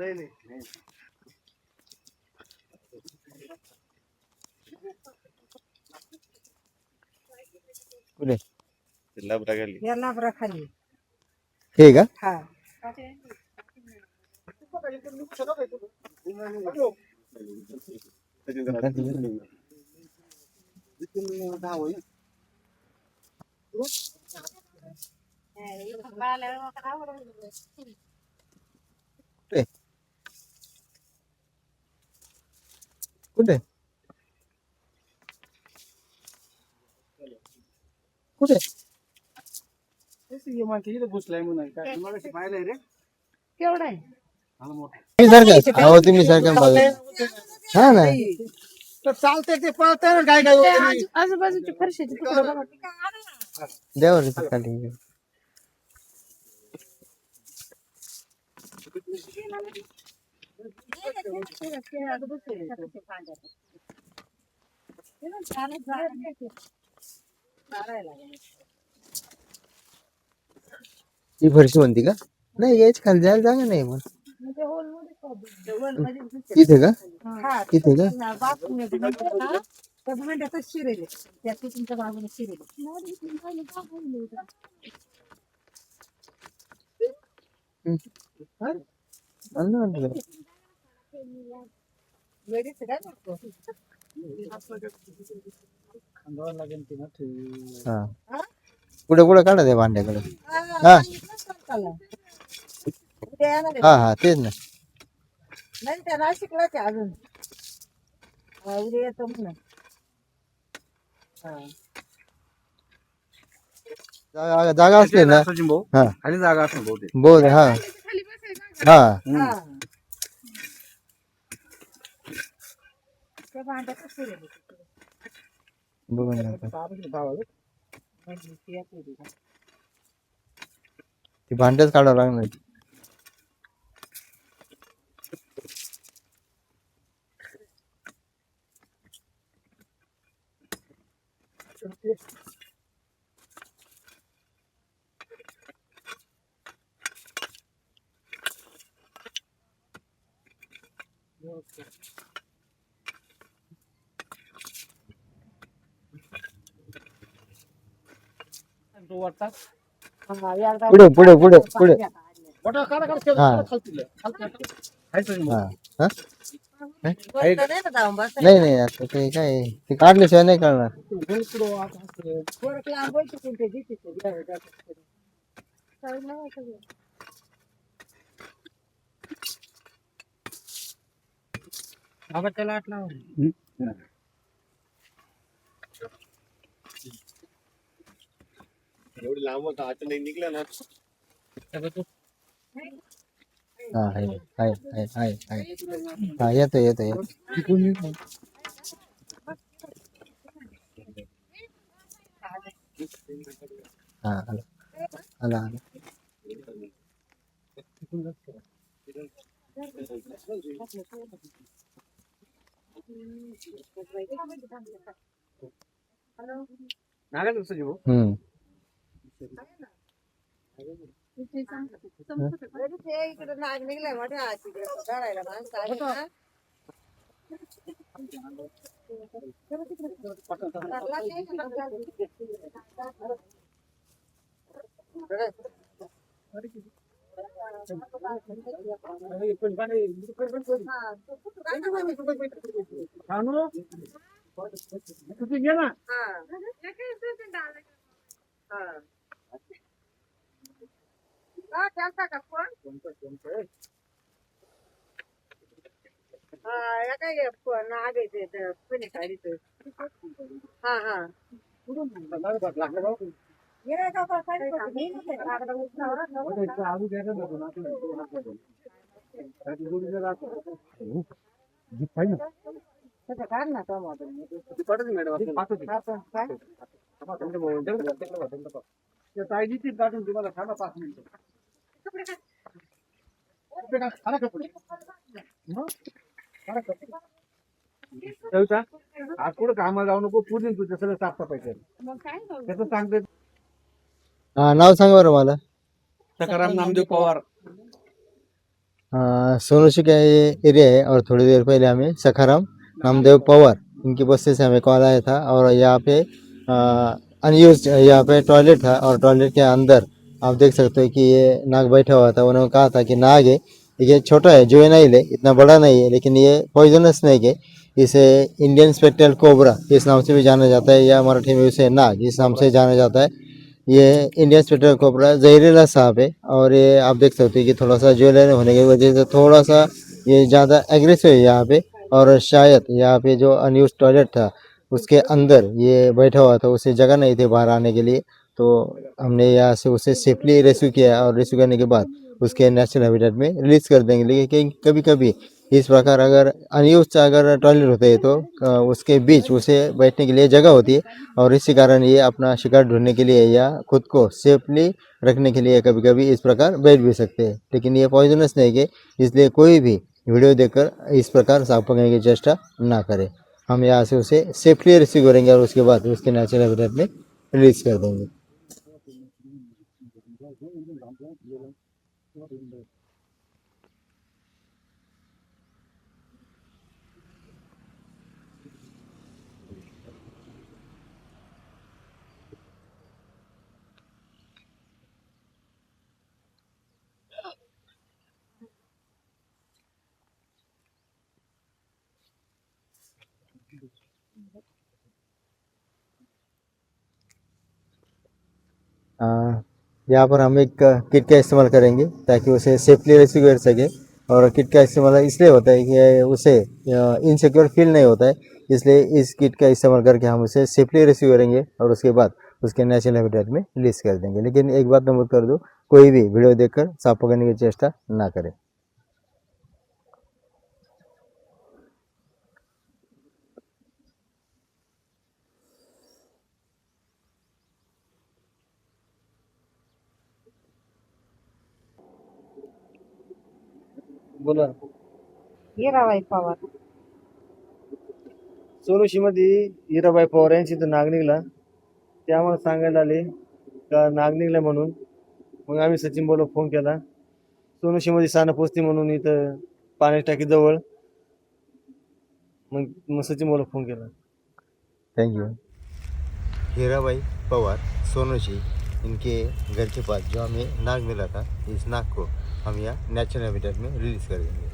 नाही नाही कुठे लाबरा खाली या लाबरा खाली हे का हा कुठे कुठे केवढा आहे तुम्ही सारखं अहो तुम्ही सारखं बघा हा ना चालते ते पळते ना काय काय आजूबाजूची फरशीची तुकडं बघा द्यावर इथं खाली ही फरशी म्हणती का नाही यायच खाली जायला जागा नाही मग इथे का इथे का शिरेले त्यात तुमच्या बाजूने शिरेले पुढे पुढे काढा ते भांड्याकडे हा हा हा तेच ना नाही त्या नाशिकलाच आहे अजून उद्या येतो म्हणून जागा असते ना हा खाली जागा असं बहुतेक बोल हा हा त्या भांड्यात शिरेले बघून ती भांड्याच काढावं लागणार पुढे पुढे पुढे पुढे हा हा नाही नाही आता ते काय ते काढल्याशिवाय नाही करणार त्याला आटला एवढी लांब होता आता नाही निघला ना हा आहे हा येतो येतो येतो हा आला आला आला हम्म इकडे नाग निघलाय मोठ्या तिकडे काढायला माणसं आली ना नाग आहे कोणी काढित हा हा काढ ना काढून तुम्हाला थांबा 5 मिनिटं आज कुठं कामाला जाऊ नको पूर्ण तुझ्या सगळं साफसफाई कर त्याचं सांगते हा नाव सांग बरं मला सकाराम नामदेव पवार सोनूशी का ये एरिया है और थोड़ी देर पहले हमें सखाराम नामदेव पवार इनकी बस्ती से हमें कॉल आया था और यहाँ पे अनयूज यहाँ पे टॉयलेट था और टॉयलेट के अंदर आप देख सकते हो कि ये नाग बैठा हुआ था। उन्होंने कहा था कि नाग है, ये छोटा है, जुवेनाइल है, इतना बड़ा नहीं है, लेकिन ये पॉइजनस स्नेक है। इसे इंडियन स्पेक्ट्रल कोबरा इस नाम से भी जाना जाता है या मराठी में उसे नाग इस नाम से जाना जाता है। ये इंडियन स्पेक्ट्रल कोबरा जहरीला सांप है और ये आप देख सकते हो कि थोड़ा सा ज्वेलरी होने की वजह से थोड़ा सा ये ज़्यादा एग्रेसिव है यहाँ पे। और शायद यहाँ पे जो अनयूज टॉयलेट था उसके अंदर ये बैठा हुआ था, उसे जगह नहीं थी बाहर आने के लिए, तो हमने यहाँ से उसे सेफली रेस्क्यू किया और रेस्क्यू करने के बाद उसके नेचुरल हैबिटेट में रिलीज कर देंगे। लेकिन कभी कभी इस प्रकार अगर अनयूज अगर टॉयलेट होते हैं तो उसके बीच उसे बैठने के लिए जगह होती है और इसी कारण ये अपना शिकार ढूंढने के लिए या खुद को सेफली रखने के लिए कभी कभी इस प्रकार बैठ भी सकते हैं। लेकिन ये पॉइजनस नहीं है, इसलिए कोई भी वीडियो देखकर इस प्रकार सांप पकड़ने की चेष्टा ना करें। हम यहाँ से उसे सेफली रेस्क्यू करेंगे और उसके बाद उसके नेचुरल हैबिटेट में रिलीज कर देंगे। यहाँ पर हम एक किट का इस्तेमाल करेंगे ताकि उसे सेफली रेस्क्यू कर सके। और किट का इस्तेमाल इसलिए होता है कि उसे इनसिक्योर फील नहीं होता है, इसलिए इस किट का इस्तेमाल करके हम उसे सेफली रेस्क्यू करेंगे और उसके बाद उसके नेचुरल हैबिटेट में रिलीज कर देंगे। लेकिन एक बात नोट कर दो, कोई भी वीडियो देखकर सांप पकड़ने की चेष्टा ना करें। बोला. हिराबाई पवार. सोनुशीमध्ये हिराबाई पवार यांची इथं नाग निघला, ते आम्हाला सांगायला आले का नाग निघला म्हणून. मग आम्ही सचिन बोला फोन केला. सोनुशीमध्ये सानं पोचती म्हणून इथं पाण्याच्या टाकी जवळ. मग सचिन बोला फोन केला. Thank you. हीराबाई पवार सोनूशी, इनके घर के पास जो हमें नाग मिला था, इस नाग को हम यहाँ नेचुरल हैबिटेट में रिलीज कर देंगे।